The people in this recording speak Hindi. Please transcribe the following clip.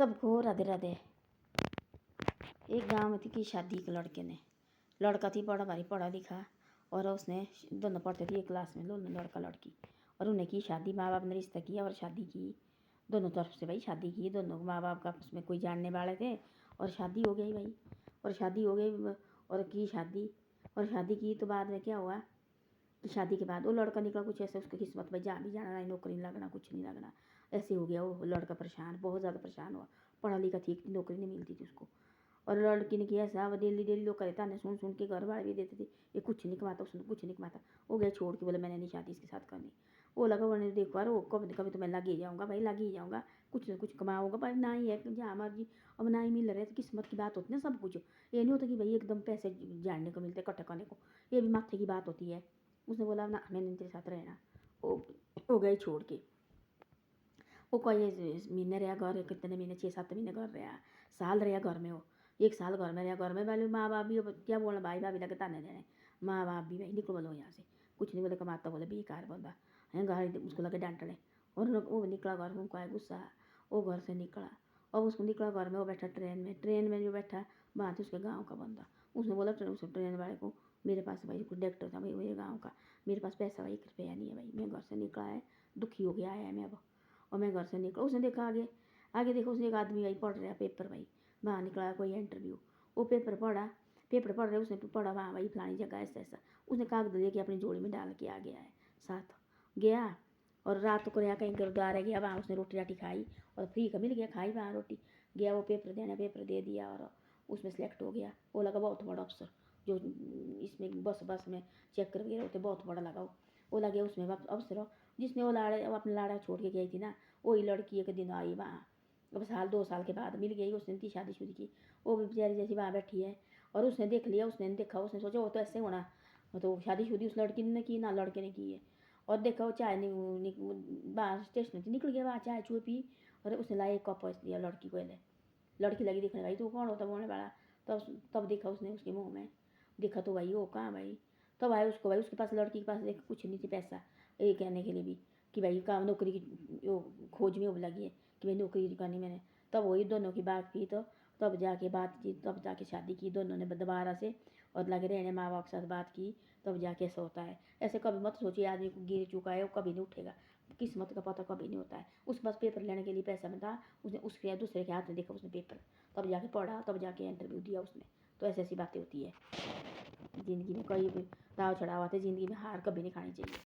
सबको राधे राधे। एक गांव में थी कि शादी एक लड़के ने, लड़का थी बड़ा भारी पढ़ा लिखा और उसने दोनों पढ़ते थे एक क्लास में, दोनों लड़का लड़की। और उन्हें की शादी, माँ बाप ने रिश्ता किया और शादी की दोनों तरफ से भाई, शादी की दोनों माँ बाप का आपस में कोई जानने वाले थे और शादी हो गई भाई। और शादी हो गई और की शादी, और शादी की तो बाद में क्या हुआ कि शादी के बाद वो लड़का निकला कुछ ऐसे, उसकी किस्मत भाई जहाँ भी जाना नहीं, नौकरी नहीं लगना, कुछ नहीं लगना, ऐसे हो गया। वो लड़का परेशान, बहुत ज़्यादा परेशान हुआ, पढ़ा लिखा ठीक थी, नौकरी नहीं मिलती थी उसको। और लड़की ने किया ऐसा, डेली डेली लोग करे ताने सुन सुन के घर वाले भी देते थे, ये कुछ नहीं कमाता, उसने कुछ नहीं कमाता। वो गए छोड़ के, बोले मैंने नहीं शादी इसके साथ करनी। वो लगा बोलने देखो यार, वो कभी कभी तो मैं लग ही जाऊँगा भाई, लग ही जाऊँगा, कुछ ना कुछ कमाऊँगा भाई, ना ही है जहाँ मर्जी। अब ना ही मिल रहे तो किस्मत की बात होती है ना सब कुछ। ये नहीं होता कि भाई एकदम पैसे जानने को मिलते इकट्ठा करने को, ये भी माथे की बात होती है। उसने बोला ना मैंने तेरे साथ रहना। वो गए छोड़ के। वो कोई महीने रहा घर, कितने महीने, 6-7 महीने घर रहा, साल रहा घर में। वो 1 साल घर में रहा, घर में वाले माँ बाप भी क्या बोलना, भाई भाभी लगे ताने देने, माँ बाप भी भाई निकलो बोलो यहाँ से, कुछ नहीं बोले कमाता, बोले बेकार बंदा है, घर उसको लगे डांटने। और वो निकला घर में, उनको आया गुस्सा, वो घर से निकला। अब उसको निकला घर में, वो बैठा ट्रेन में जो बैठा वहाँ थे उसके गाँव का बंदा। उसने बोला ट्रेन वाले को, मेरे पास भाई कोई डॉक्टर था भाई मेरे गाँव का, मेरे पास पैसा भाई 1 रुपया नहीं है भाई, मैं घर से निकला है, दुखी हो गया है मैं अब, और मैं घर से निकला। उसने देखा आगे, आगे देखो उसने एक आदमी भाई पढ़ रहा पेपर भाई, वहाँ निकला कोई इंटरव्यू। वो पेपर पढ़ रहे, उसने पढ़ा वहाँ भाई फलानी जगह ऐसा ऐसा। उसने कागज लेके अपनी जोड़ी में डाल के आ गया है, साथ गया। और रात को यहाँ कहीं गुरुद्वारे गया, वहाँ उसने रोटी राटी खाई और फ्री का मिल गया, खाई वहाँ रोटी। गया वो पेपर देना, पेपर दे दिया और उसमें सेलेक्ट हो गया। वो लगा बहुत बड़ा अफसर, जो इसमें बस में चेक वगैरह होते, बहुत बड़ा लगा वो लगे उसमें अफसर। जिसने वो लाड़ा, वो अपना लाड़ा छोड़ के गई थी ना, वही लड़की एक दिन आई वहाँ। अब 1-2 साल के बाद मिल गई, उसने थी शादीशुदी की। वो बेचारी जैसी वहाँ बैठी है और उसने देख लिया, उसने देखा, उसने सोचा वो तो ऐसे होना, तो शादीशुदी उस लड़की ने की ना लड़के ने की है। और देखा वो चाय नहीं वहाँ स्टेशन से निकल गया, वहाँ चाय चूह पी और उसने लाया 1 कप दिया लड़की को। ले लड़की लगी देखने, भाई तू कौन होता बोलने वाला। तब देखा उसने उसके मुँह में, देखा तो भाई वो कहाँ भाई। तब आया उसको भाई, उसके पास लड़की के पास देख कुछ नहीं थी पैसा ये कहने के लिए भी कि भाई काम नौकरी की खोज में वो लगी है कि भाई नौकरी करनी मैंने। तब वही दोनों की बात की, तो तब जाके बात की, तब जाके शादी की दोनों ने दोबारा से, और लगे रहने माँ बाप के साथ बात की, तब जाके ऐसा होता है। ऐसे कभी मत सोचिए आदमी को गिर चुका है वो कभी नहीं उठेगा, किस्मत का पता कभी नहीं होता है। उसके पास पेपर लेने के लिए पैसा में था, उसने उसके दूसरे के हाथ में देखा उसने पेपर, तब जाके पढ़ा, तब जाके इंटरव्यू दिया उसने। तो ऐसी ऐसी बातें होती है ज़िंदगी में, कई भी दाव चढ़ाव आते, ज़िंदगी में हार कभी नहीं खानी चाहिए।